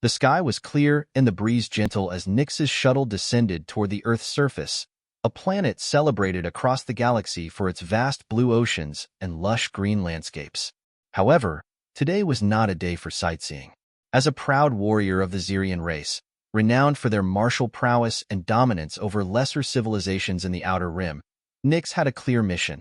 The sky was clear and the breeze gentle as Nix's shuttle descended toward the Earth's surface, a planet celebrated across the galaxy for its vast blue oceans and lush green landscapes. However, today was not a day for sightseeing. As a proud warrior of the Zirian race, renowned for their martial prowess and dominance over lesser civilizations in the Outer Rim, Nix had a clear mission: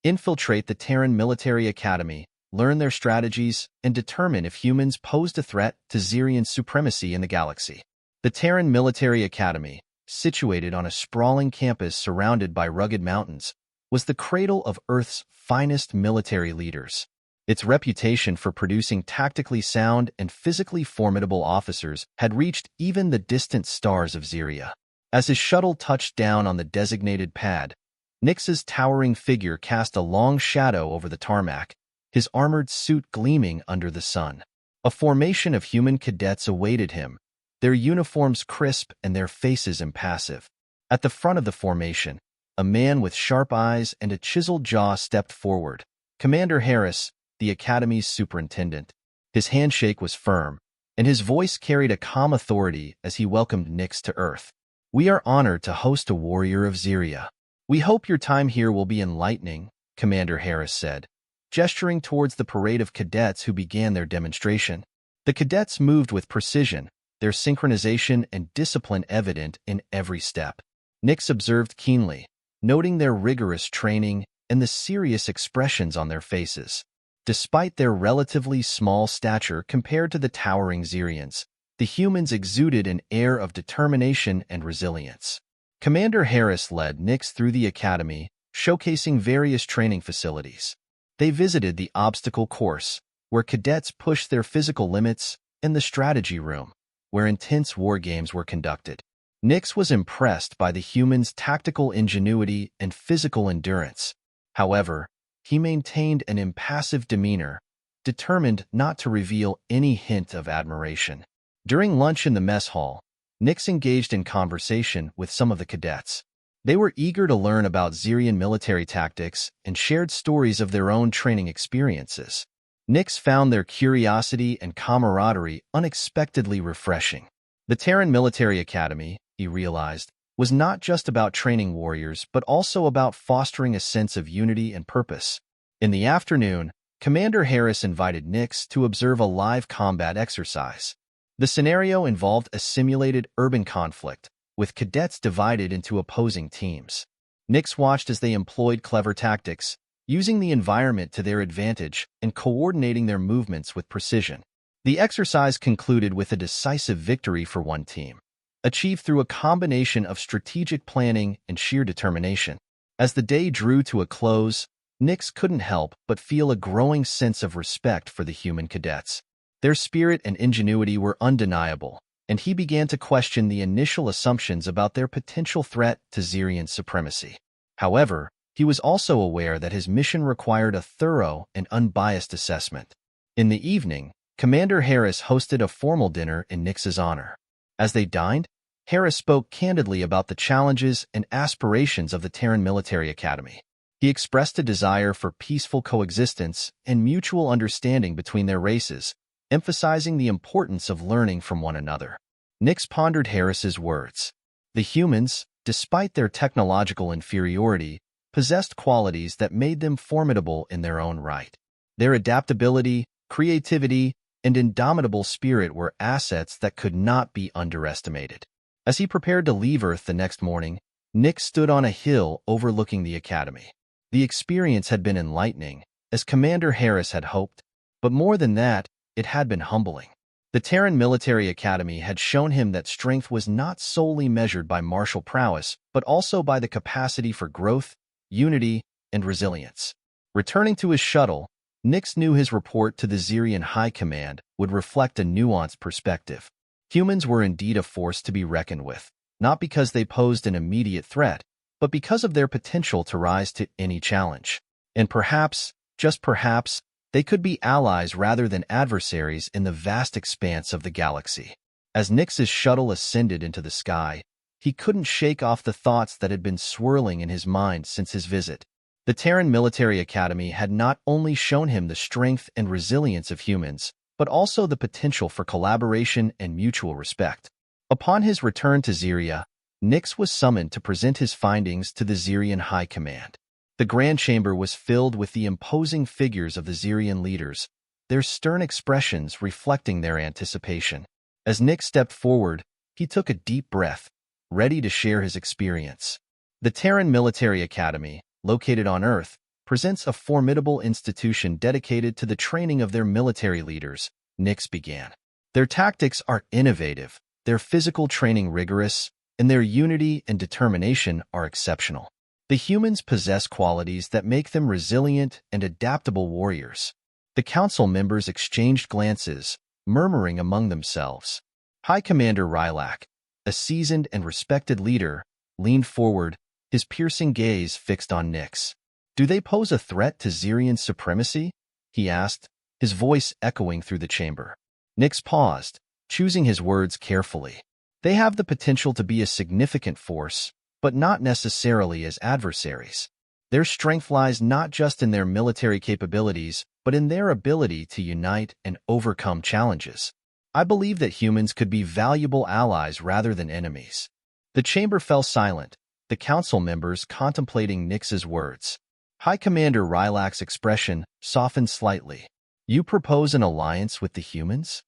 infiltrate the Terran Military Academy, learn their strategies, and determine if humans posed a threat to Zirian supremacy in the galaxy. The Terran Military Academy, situated on a sprawling campus surrounded by rugged mountains, was the cradle of Earth's finest military leaders. Its reputation for producing tactically sound and physically formidable officers had reached even the distant stars of Ziria. As his shuttle touched down on the designated pad, Nix's towering figure cast a long shadow over the tarmac, his armored suit gleaming under the sun. A formation of human cadets awaited him, their uniforms crisp and their faces impassive. At the front of the formation, a man with sharp eyes and a chiseled jaw stepped forward: Commander Harris, the Academy's superintendent. His handshake was firm, and his voice carried a calm authority as he welcomed Nix to Earth. "We are honored to host a warrior of Ziria. We hope your time here will be enlightening," Commander Harris said, gesturing towards the parade of cadets who began their demonstration. The cadets moved with precision, their synchronization and discipline evident in every step. Nix observed keenly, noting their rigorous training and the serious expressions on their faces. Despite their relatively small stature compared to the towering Zirians, the humans exuded an air of determination and resilience. Commander Harris led Nix through the academy, showcasing various training facilities. They visited the obstacle course, where cadets pushed their physical limits, and the strategy room, where intense war games were conducted. Nix was impressed by the humans' tactical ingenuity and physical endurance. However, he maintained an impassive demeanor, determined not to reveal any hint of admiration. During lunch in the mess hall, Nix engaged in conversation with some of the cadets. They were eager to learn about Zirian military tactics and shared stories of their own training experiences. Nix found their curiosity and camaraderie unexpectedly refreshing. The Terran Military Academy, he realized, was not just about training warriors but also about fostering a sense of unity and purpose. In the afternoon, Commander Harris invited Nix to observe a live combat exercise. The scenario involved a simulated urban conflict, with cadets divided into opposing teams. Nix watched as they employed clever tactics, using the environment to their advantage and coordinating their movements with precision. The exercise concluded with a decisive victory for one team, achieved through a combination of strategic planning and sheer determination. As the day drew to a close, Nix couldn't help but feel a growing sense of respect for the human cadets. Their spirit and ingenuity were undeniable, and he began to question the initial assumptions about their potential threat to Zirian supremacy. However, he was also aware that his mission required a thorough and unbiased assessment. In the evening, Commander Harris hosted a formal dinner in Nix's honor. As they dined, Harris spoke candidly about the challenges and aspirations of the Terran Military Academy. He expressed a desire for peaceful coexistence and mutual understanding between their races, emphasizing the importance of learning from one another. Nix pondered Harris's words. The humans, despite their technological inferiority, possessed qualities that made them formidable in their own right. Their adaptability, creativity, and indomitable spirit were assets that could not be underestimated. As he prepared to leave Earth the next morning, Nix stood on a hill overlooking the academy. The experience had been enlightening, as Commander Harris had hoped, but more than that, it had been humbling. The Terran Military Academy had shown him that strength was not solely measured by martial prowess, but also by the capacity for growth, unity, and resilience. Returning to his shuttle, Nix knew his report to the Zirian High Command would reflect a nuanced perspective. Humans were indeed a force to be reckoned with, not because they posed an immediate threat, but because of their potential to rise to any challenge. And perhaps, just perhaps, they could be allies rather than adversaries in the vast expanse of the galaxy. As Nix's shuttle ascended into the sky, he couldn't shake off the thoughts that had been swirling in his mind since his visit. The Terran Military Academy had not only shown him the strength and resilience of humans, but also the potential for collaboration and mutual respect. Upon his return to Ziria, Nix was summoned to present his findings to the Zirian High Command. The Grand Chamber was filled with the imposing figures of the Zirian leaders, their stern expressions reflecting their anticipation. As Nix stepped forward, he took a deep breath, ready to share his experience. The Terran Military Academy, located on Earth, presents a formidable institution dedicated to the training of their military leaders, Nix began. Their tactics are innovative, their physical training rigorous, and their unity and determination are exceptional. The humans possess qualities that make them resilient and adaptable warriors. The council members exchanged glances, murmuring among themselves. High Commander Rylak, a seasoned and respected leader, leaned forward, his piercing gaze fixed on Nix. "Do they pose a threat to Zirian supremacy?" he asked, his voice echoing through the chamber. Nix paused, choosing his words carefully. "They have the potential to be a significant force, but not necessarily as adversaries. Their strength lies not just in their military capabilities, but in their ability to unite and overcome challenges. I believe that humans could be valuable allies rather than enemies." The chamber fell silent, the council members contemplating Nix's words. High Commander Rylak's expression softened slightly. "You propose an alliance with the humans?"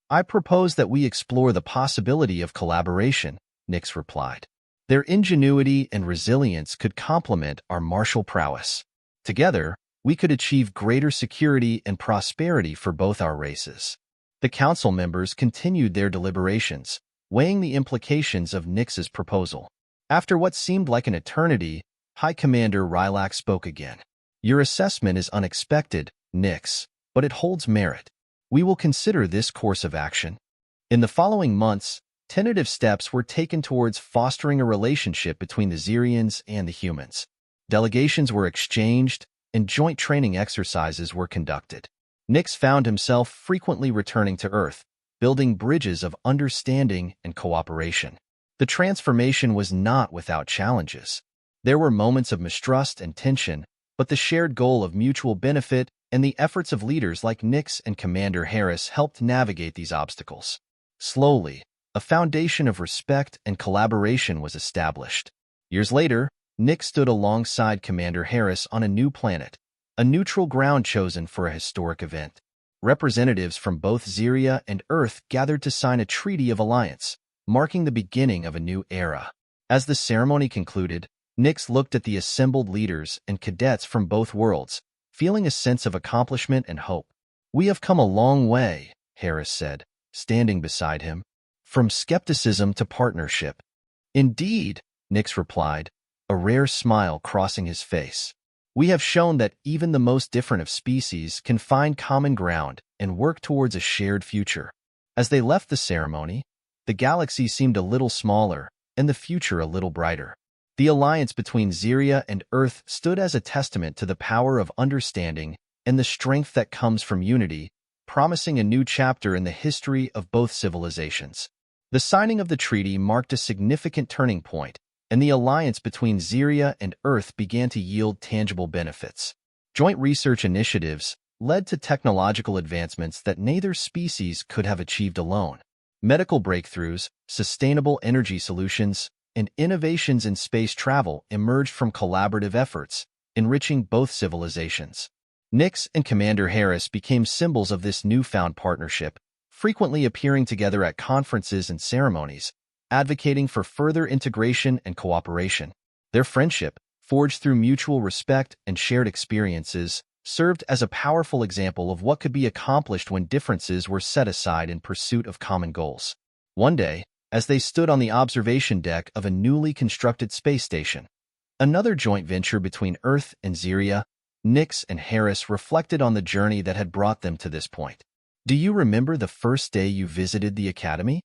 "I propose that we explore the possibility of collaboration," Nix replied. "Their ingenuity and resilience could complement our martial prowess. Together, we could achieve greater security and prosperity for both our races." The council members continued their deliberations, weighing the implications of Nix's proposal. After what seemed like an eternity, High Commander Rylak spoke again. "Your assessment is unexpected, Nix, but it holds merit. We will consider this course of action." In the following months, tentative steps were taken towards fostering a relationship between the Zirians and the humans. Delegations were exchanged, and joint training exercises were conducted. Nix found himself frequently returning to Earth, building bridges of understanding and cooperation. The transformation was not without challenges. There were moments of mistrust and tension, but the shared goal of mutual benefit and the efforts of leaders like Nix and Commander Harris helped navigate these obstacles. Slowly, a foundation of respect and collaboration was established. Years later, Nix stood alongside Commander Harris on a new planet, a neutral ground chosen for a historic event. Representatives from both Ziria and Earth gathered to sign a treaty of alliance, marking the beginning of a new era. As the ceremony concluded, Nix looked at the assembled leaders and cadets from both worlds, feeling a sense of accomplishment and hope. "We have come a long way," Harris said, standing beside him. "From skepticism to partnership." "Indeed," Nix replied, a rare smile crossing his face. "We have shown that even the most different of species can find common ground and work towards a shared future." As they left the ceremony, the galaxy seemed a little smaller and the future a little brighter. The alliance between Ziria and Earth stood as a testament to the power of understanding and the strength that comes from unity, promising a new chapter in the history of both civilizations. The signing of the treaty marked a significant turning point, and the alliance between Ziria and Earth began to yield tangible benefits. Joint research initiatives led to technological advancements that neither species could have achieved alone. Medical breakthroughs, sustainable energy solutions, and innovations in space travel emerged from collaborative efforts, enriching both civilizations. Nix and Commander Harris became symbols of this newfound partnership, frequently appearing together at conferences and ceremonies, advocating for further integration and cooperation. Their friendship, forged through mutual respect and shared experiences, served as a powerful example of what could be accomplished when differences were set aside in pursuit of common goals. One day, as they stood on the observation deck of a newly constructed space station, another joint venture between Earth and Ziria, Nix and Harris reflected on the journey that had brought them to this point. "Do you remember the first day you visited the Academy?"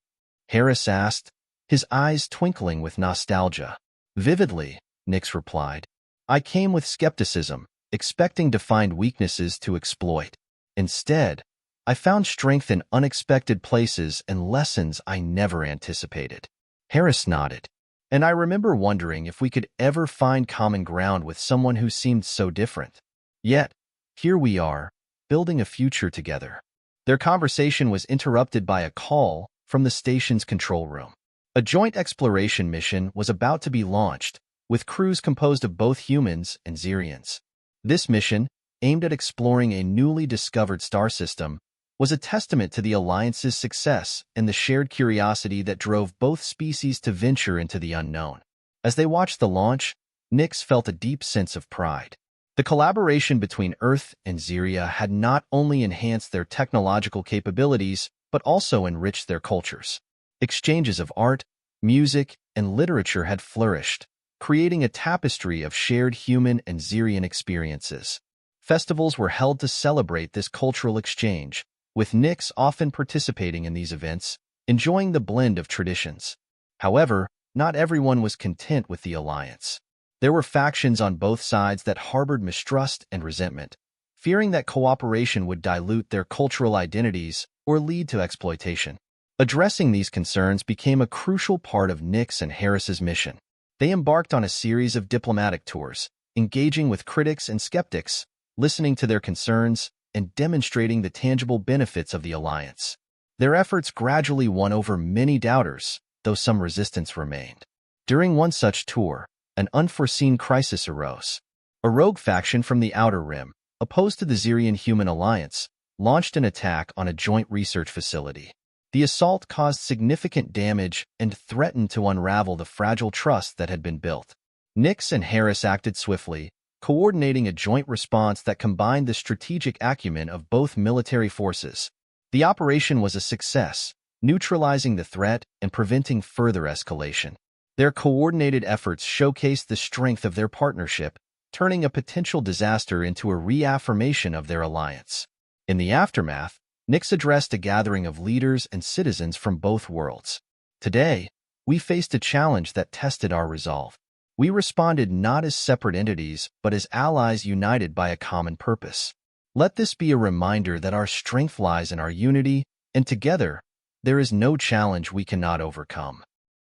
Harris asked, his eyes twinkling with nostalgia. "Vividly," Nix replied. "I came with skepticism, expecting to find weaknesses to exploit. Instead, I found strength in unexpected places and lessons I never anticipated." Harris nodded. "And I remember wondering if we could ever find common ground with someone who seemed so different. Yet, here we are, building a future together." Their conversation was interrupted by a call from the station's control room. A joint exploration mission was about to be launched, with crews composed of both humans and Zirians. This mission, aimed at exploring a newly discovered star system, was a testament to the Alliance's success and the shared curiosity that drove both species to venture into the unknown. As they watched the launch, Nix felt a deep sense of pride. The collaboration between Earth and Ziria had not only enhanced their technological capabilities, but also enriched their cultures. Exchanges of art, music, and literature had flourished, creating a tapestry of shared human and Zirian experiences. Festivals were held to celebrate this cultural exchange, with Nix often participating in these events, enjoying the blend of traditions. However, not everyone was content with the alliance. There were factions on both sides that harbored mistrust and resentment, fearing that cooperation would dilute their cultural identities or lead to exploitation. Addressing these concerns became a crucial part of Nix and Harris's mission. They embarked on a series of diplomatic tours, engaging with critics and skeptics, listening to their concerns, and demonstrating the tangible benefits of the alliance. Their efforts gradually won over many doubters, though some resistance remained. During one such tour, an unforeseen crisis arose. A rogue faction from the Outer Rim, opposed to the Zirian Human Alliance, launched an attack on a joint research facility. The assault caused significant damage and threatened to unravel the fragile trust that had been built. Nix and Harris acted swiftly, coordinating a joint response that combined the strategic acumen of both military forces. The operation was a success, neutralizing the threat and preventing further escalation. Their coordinated efforts showcased the strength of their partnership, turning a potential disaster into a reaffirmation of their alliance. In the aftermath, Nix addressed a gathering of leaders and citizens from both worlds. Today, we faced a challenge that tested our resolve. We responded not as separate entities, but as allies united by a common purpose. Let this be a reminder that our strength lies in our unity, and together, there is no challenge we cannot overcome.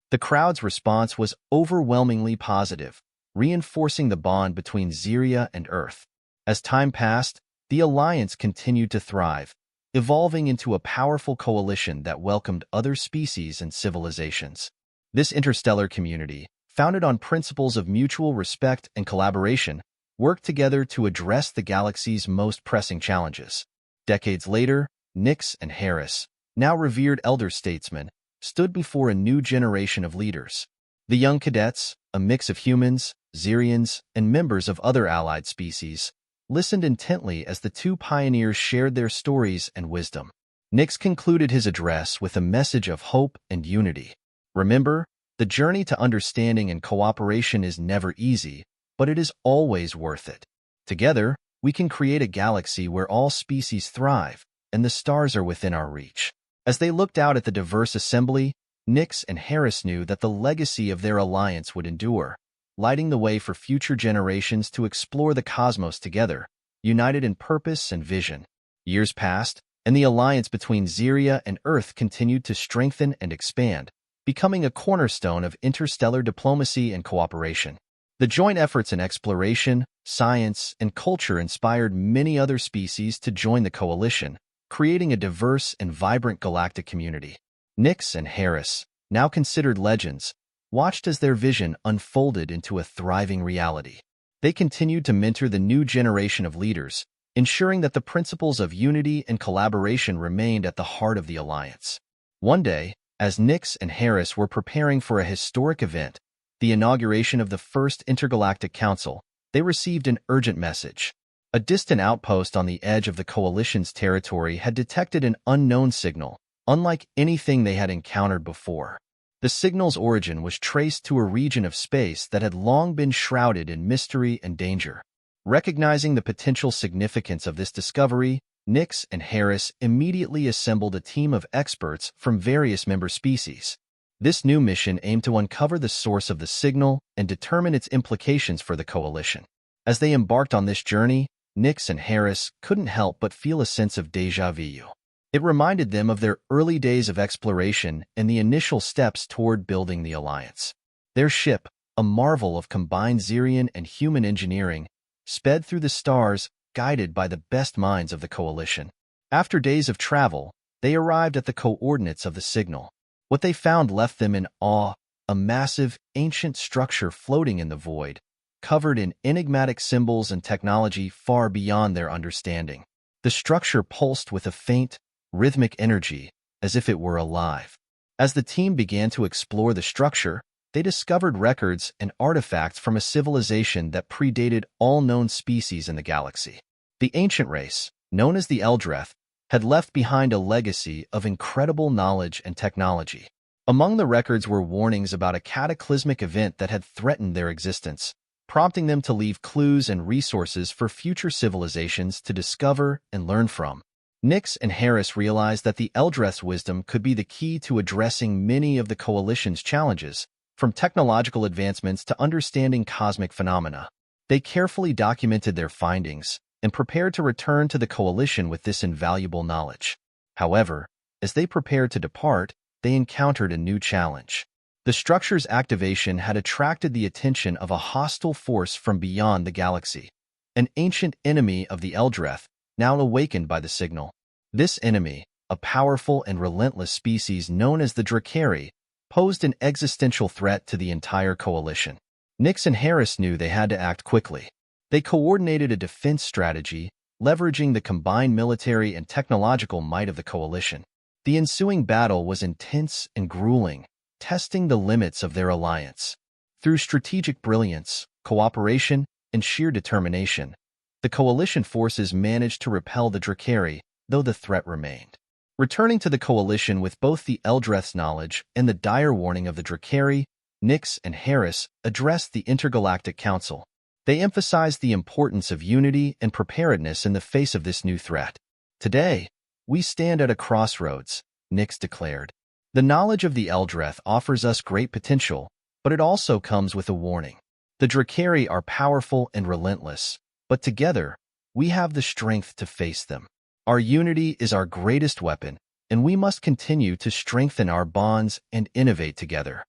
The crowd's response was overwhelmingly positive, reinforcing the bond between Ziria and Earth. As time passed, the alliance continued to thrive, evolving into a powerful coalition that welcomed other species and civilizations. This interstellar community, founded on principles of mutual respect and collaboration, worked together to address the galaxy's most pressing challenges. Decades later, Nix and Harris, now revered elder statesmen, stood before a new generation of leaders. The young cadets, a mix of humans, Zirians, and members of other allied species, listened intently as the two pioneers shared their stories and wisdom. Nix concluded his address with a message of hope and unity. Remember, the journey to understanding and cooperation is never easy, but it is always worth it. Together, we can create a galaxy where all species thrive, and the stars are within our reach. As they looked out at the diverse assembly, Nix and Harris knew that the legacy of their alliance would endure, lighting the way for future generations to explore the cosmos together, united in purpose and vision. Years passed, and the alliance between Ziria and Earth continued to strengthen and expand, becoming a cornerstone of interstellar diplomacy and cooperation. The joint efforts in exploration, science, and culture inspired many other species to join the coalition, creating a diverse and vibrant galactic community. Nix and Harris, now considered legends, watched as their vision unfolded into a thriving reality. They continued to mentor the new generation of leaders, ensuring that the principles of unity and collaboration remained at the heart of the alliance. One day, as Nix and Harris were preparing for a historic event, the inauguration of the First Intergalactic Council, they received an urgent message. A distant outpost on the edge of the Coalition's territory had detected an unknown signal, unlike anything they had encountered before. The signal's origin was traced to a region of space that had long been shrouded in mystery and danger. Recognizing the potential significance of this discovery, Nix and Harris immediately assembled a team of experts from various member species. This new mission aimed to uncover the source of the signal and determine its implications for the Coalition. As they embarked on this journey, Nix and Harris couldn't help but feel a sense of déjà vu. It reminded them of their early days of exploration and the initial steps toward building the alliance. Their ship, a marvel of combined Zirian and human engineering, sped through the stars, guided by the best minds of the Coalition. After days of travel, they arrived at the coordinates of the signal. What they found left them in awe, a massive, ancient structure floating in the void, covered in enigmatic symbols and technology far beyond their understanding. The structure pulsed with a faint, rhythmic energy, as if it were alive. As the team began to explore the structure, they discovered records and artifacts from a civilization that predated all known species in the galaxy. The ancient race, known as the Eldreth, had left behind a legacy of incredible knowledge and technology. Among the records were warnings about a cataclysmic event that had threatened their existence, prompting them to leave clues and resources for future civilizations to discover and learn from. Nix and Harris realized that the Eldreth's wisdom could be the key to addressing many of the Coalition's challenges, from technological advancements to understanding cosmic phenomena. They carefully documented their findings and prepared to return to the Coalition with this invaluable knowledge. However, as they prepared to depart, they encountered a new challenge. The structure's activation had attracted the attention of a hostile force from beyond the galaxy, an ancient enemy of the Eldreth, now awakened by the signal. This enemy, a powerful and relentless species known as the Drakari, posed an existential threat to the entire Coalition. Nix and Harris knew they had to act quickly. They coordinated a defense strategy, leveraging the combined military and technological might of the Coalition. The ensuing battle was intense and grueling, testing the limits of their alliance. Through strategic brilliance, cooperation, and sheer determination, the Coalition forces managed to repel the Drakari, though the threat remained. Returning to the Coalition with both the Eldreth's knowledge and the dire warning of the Drakari, Nix and Harris addressed the Intergalactic Council. They emphasized the importance of unity and preparedness in the face of this new threat. Today, we stand at a crossroads, Nix declared. The knowledge of the Eldreth offers us great potential, but it also comes with a warning. The Drakari are powerful and relentless, but together, we have the strength to face them. Our unity is our greatest weapon, and we must continue to strengthen our bonds and innovate together.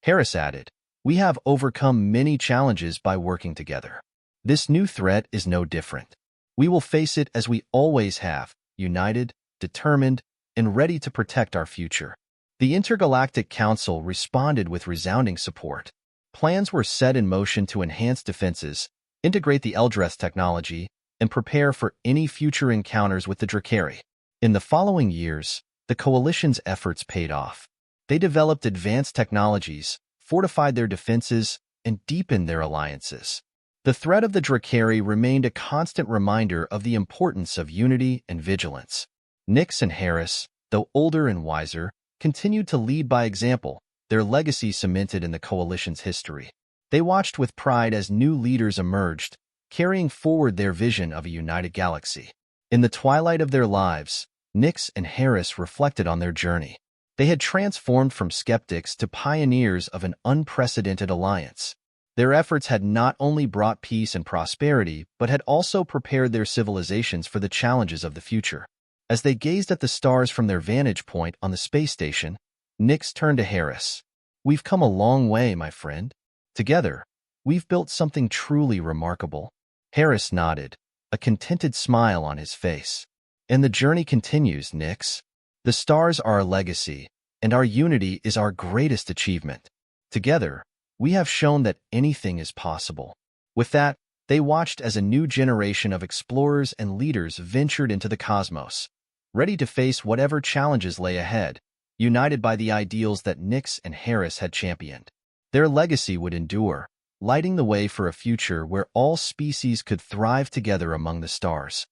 Harris added, we have overcome many challenges by working together. This new threat is no different. We will face it as we always have, united, determined, and ready to protect our future. The Intergalactic Council responded with resounding support. Plans were set in motion to enhance defenses, integrate the Eldreth's technology, and prepare for any future encounters with the Drakari. In the following years, the Coalition's efforts paid off. They developed advanced technologies, fortified their defenses, and deepened their alliances. The threat of the Drakari remained a constant reminder of the importance of unity and vigilance. Nix and Harris, though older and wiser, continued to lead by example, their legacy cemented in the Coalition's history. They watched with pride as new leaders emerged, carrying forward their vision of a united galaxy. In the twilight of their lives, Nix and Harris reflected on their journey. They had transformed from skeptics to pioneers of an unprecedented alliance. Their efforts had not only brought peace and prosperity, but had also prepared their civilizations for the challenges of the future. As they gazed at the stars from their vantage point on the space station, Nix turned to Harris. We've come a long way, my friend. Together, we've built something truly remarkable. Harris nodded, a contented smile on his face. And the journey continues, Nix. The stars are our legacy, and our unity is our greatest achievement. Together, we have shown that anything is possible. With that, they watched as a new generation of explorers and leaders ventured into the cosmos, ready to face whatever challenges lay ahead, united by the ideals that Nix and Harris had championed. Their legacy would endure, lighting the way for a future where all species could thrive together among the stars.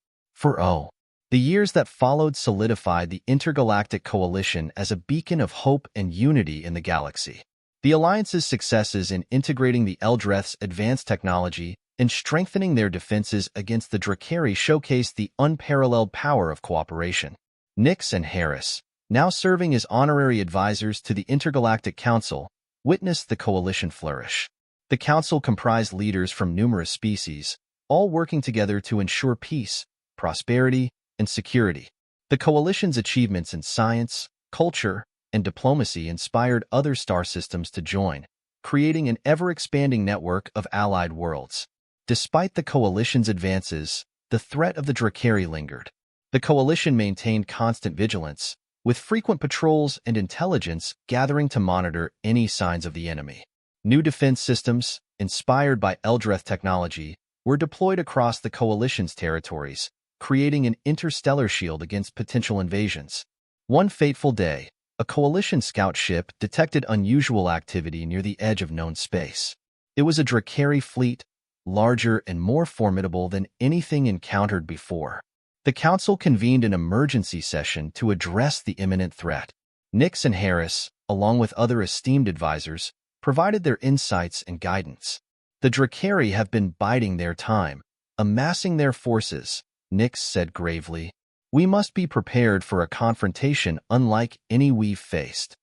The years that followed solidified the Intergalactic Coalition as a beacon of hope and unity in the galaxy. The Alliance's successes in integrating the Eldreth's advanced technology and strengthening their defenses against the Drakari showcased the unparalleled power of cooperation. Nix and Harris, now serving as honorary advisors to the Intergalactic Council, witnessed the Coalition flourish. The Council comprised leaders from numerous species, all working together to ensure peace, prosperity, and security. The Coalition's achievements in science, culture, and diplomacy inspired other star systems to join, creating an ever-expanding network of allied worlds. Despite the Coalition's advances, the threat of the Drakari lingered. The coalition maintained constant vigilance, with frequent patrols and intelligence gathering to monitor any signs of the enemy. New defense systems, inspired by Eldreth technology, were deployed across the coalition's territories, creating an interstellar shield against potential invasions. One fateful day, a coalition scout ship detected unusual activity near the edge of known space. It was a Drakari fleet, larger and more formidable than anything encountered before. The Council convened an emergency session to address the imminent threat. Nix and Harris, along with other esteemed advisors, provided their insights and guidance. The Drakari have been biding their time, amassing their forces, Nix said gravely. We must be prepared for a confrontation unlike any we've faced.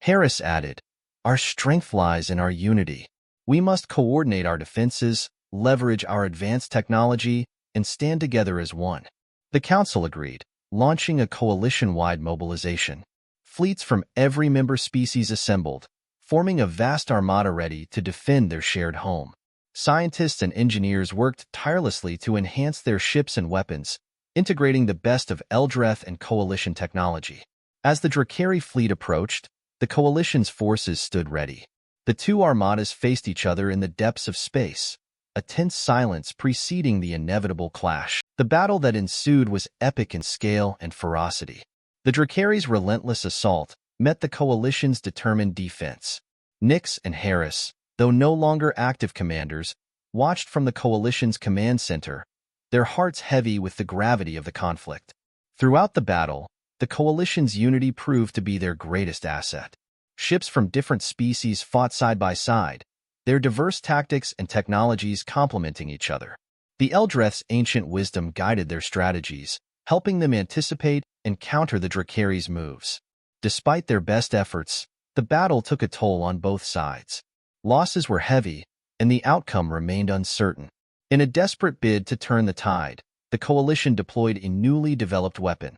Harris added, our strength lies in our unity. We must coordinate our defenses, leverage our advanced technology, and stand together as one. The Council agreed, launching a coalition-wide mobilization. Fleets from every member species assembled, forming a vast armada ready to defend their shared home. Scientists and engineers worked tirelessly to enhance their ships and weapons, integrating the best of Eldreth and Coalition technology. As the Drakari fleet approached, the Coalition's forces stood ready. The two armadas faced each other in the depths of space, a tense silence preceding the inevitable clash. The battle that ensued was epic in scale and ferocity. The Drakari's relentless assault met the Coalition's determined defense. Nix and Harris, though no longer active commanders, watched from the Coalition's command center, their hearts heavy with the gravity of the conflict. Throughout the battle, the Coalition's unity proved to be their greatest asset. Ships from different species fought side by side, their diverse tactics and technologies complementing each other. The Eldreth's ancient wisdom guided their strategies, helping them anticipate and counter the Drakari's moves. Despite their best efforts, the battle took a toll on both sides. Losses were heavy, and the outcome remained uncertain. In a desperate bid to turn the tide, the Coalition deployed a newly developed weapon,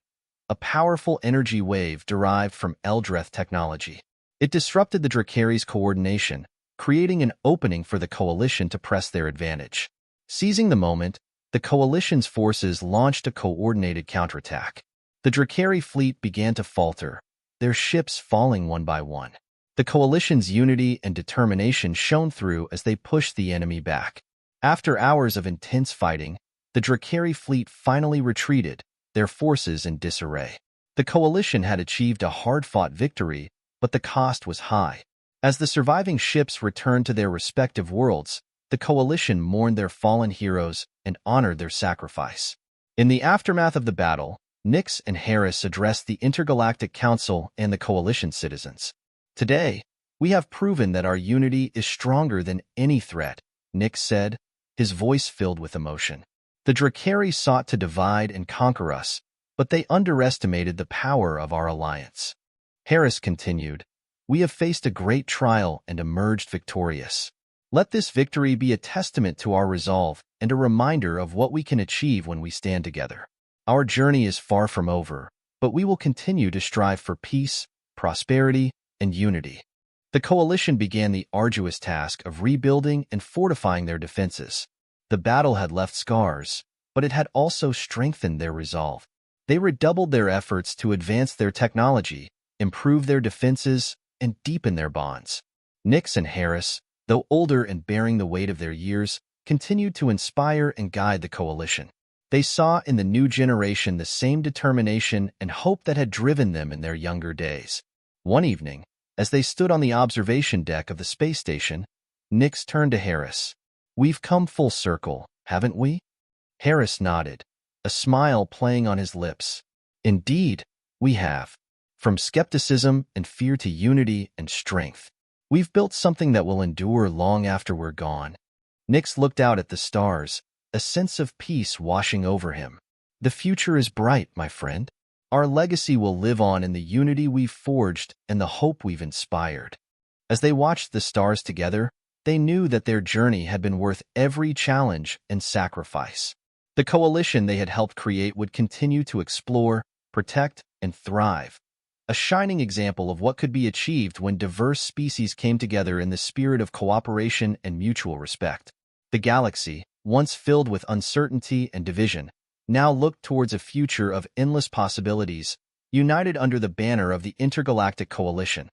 a powerful energy wave derived from Eldreth technology. It disrupted the Drakari's coordination, creating an opening for the Coalition to press their advantage. Seizing the moment, the Coalition's forces launched a coordinated counterattack. The Drakari fleet began to falter, their ships falling one by one. The Coalition's unity and determination shone through as they pushed the enemy back. After hours of intense fighting, the Drakari fleet finally retreated, their forces in disarray. The Coalition had achieved a hard-fought victory, but the cost was high. As the surviving ships returned to their respective worlds, the Coalition mourned their fallen heroes and honored their sacrifice. In the aftermath of the battle, Nix and Harris addressed the Intergalactic Council and the Coalition citizens. Today, we have proven that our unity is stronger than any threat, Nix said, his voice filled with emotion. The Drakari sought to divide and conquer us, but they underestimated the power of our alliance. Harris continued, we have faced a great trial and emerged victorious. Let this victory be a testament to our resolve and a reminder of what we can achieve when we stand together. Our journey is far from over, but we will continue to strive for peace, prosperity, and unity. The Coalition began the arduous task of rebuilding and fortifying their defenses. The battle had left scars, but it had also strengthened their resolve. They redoubled their efforts to advance their technology, improve their defenses, and deepen their bonds. Nix and Harris, though older and bearing the weight of their years, continued to inspire and guide the Coalition. They saw in the new generation the same determination and hope that had driven them in their younger days. One evening, as they stood on the observation deck of the space station, Nix turned to Harris. We've come full circle, haven't we? Harris nodded, a smile playing on his lips. Indeed, we have. From skepticism and fear to unity and strength, we've built something that will endure long after we're gone. Nix looked out at the stars, a sense of peace washing over him. The future is bright, my friend. Our legacy will live on in the unity we've forged and the hope we've inspired. As they watched the stars together, they knew that their journey had been worth every challenge and sacrifice. The coalition they had helped create would continue to explore, protect, and thrive, a shining example of what could be achieved when diverse species came together in the spirit of cooperation and mutual respect. The galaxy, once filled with uncertainty and division, now looked towards a future of endless possibilities, united under the banner of the Intergalactic Coalition,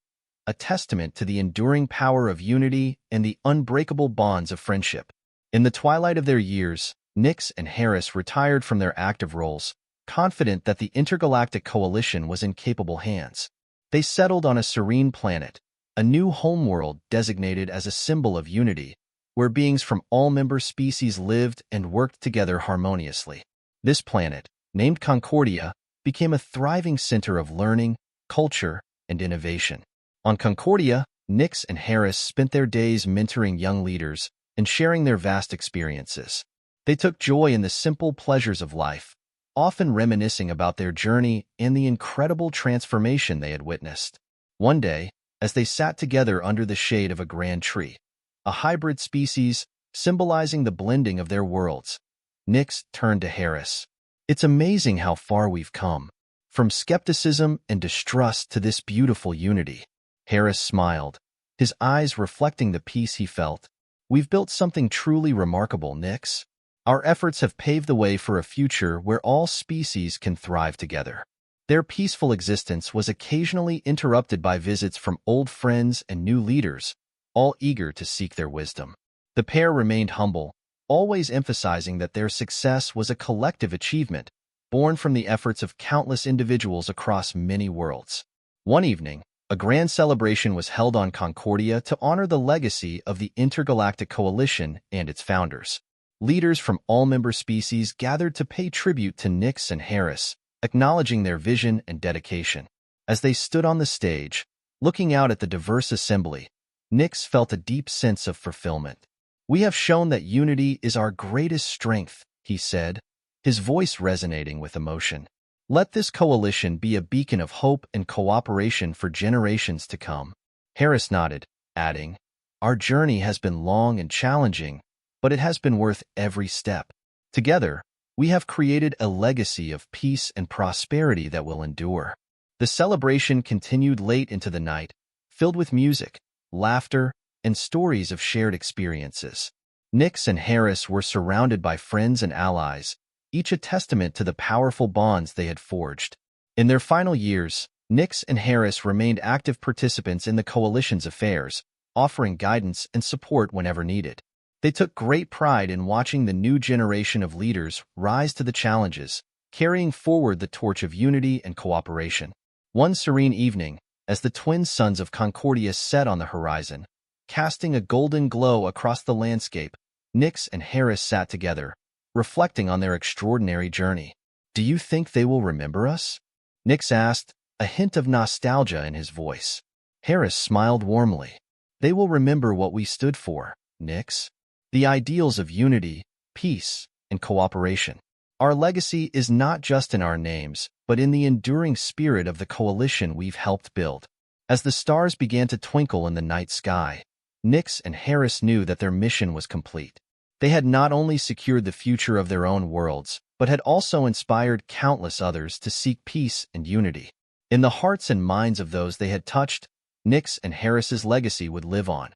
a testament to the enduring power of unity and the unbreakable bonds of friendship. In the twilight of their years, Nix and Harris retired from their active roles, confident that the Intergalactic Coalition was in capable hands. They settled on a serene planet, a new homeworld designated as a symbol of unity, where beings from all member species lived and worked together harmoniously. This planet, named Concordia, became a thriving center of learning, culture, and innovation. On Concordia, Nix and Harris spent their days mentoring young leaders and sharing their vast experiences. They took joy in the simple pleasures of life, often reminiscing about their journey and the incredible transformation they had witnessed. One day, as they sat together under the shade of a grand tree, a hybrid species symbolizing the blending of their worlds, Nix turned to Harris. "It's amazing how far we've come, from skepticism and distrust to this beautiful unity." Harris smiled, his eyes reflecting the peace he felt. "We've built something truly remarkable, Nix. Our efforts have paved the way for a future where all species can thrive together." Their peaceful existence was occasionally interrupted by visits from old friends and new leaders, all eager to seek their wisdom. The pair remained humble, always emphasizing that their success was a collective achievement, born from the efforts of countless individuals across many worlds. One evening, a grand celebration was held on Concordia to honor the legacy of the Intergalactic Coalition and its founders. Leaders from all member species gathered to pay tribute to Nix and Harris, acknowledging their vision and dedication. As they stood on the stage, looking out at the diverse assembly, Nix felt a deep sense of fulfillment. "We have shown that unity is our greatest strength," he said, his voice resonating with emotion. "Let this coalition be a beacon of hope and cooperation for generations to come." Harris nodded, adding, "Our journey has been long and challenging, but it has been worth every step. Together, we have created a legacy of peace and prosperity that will endure." The celebration continued late into the night, filled with music, laughter, and stories of shared experiences. Nix and Harris were surrounded by friends and allies, each a testament to the powerful bonds they had forged. In their final years, Nix and Harris remained active participants in the coalition's affairs, offering guidance and support whenever needed. They took great pride in watching the new generation of leaders rise to the challenges, carrying forward the torch of unity and cooperation. One serene evening, as the twin suns of Concordia set on the horizon, casting a golden glow across the landscape, Nix and Harris sat together, reflecting on their extraordinary journey. "Do you think they will remember us?" Nix asked, a hint of nostalgia in his voice. Harris smiled warmly. "They will remember what we stood for, Nix. The ideals of unity, peace, and cooperation. Our legacy is not just in our names, but in the enduring spirit of the coalition we've helped build." As the stars began to twinkle in the night sky, Nix and Harris knew that their mission was complete. They had not only secured the future of their own worlds, but had also inspired countless others to seek peace and unity. In the hearts and minds of those they had touched, Nix and Harris's legacy would live on,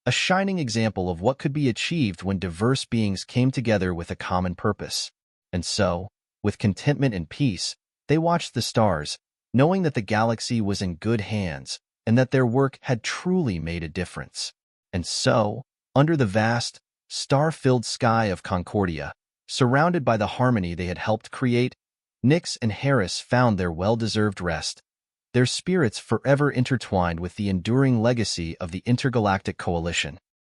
a shining example of what could be achieved when diverse beings came together with a common purpose. And so, with contentment and peace, they watched the stars, knowing that the galaxy was in good hands and that their work had truly made a difference. And so, under the vast, star-filled sky of Concordia, surrounded by the harmony they had helped create, Nix and Harris found their well-deserved rest, their spirits forever intertwined with the enduring legacy of the Intergalactic Coalition.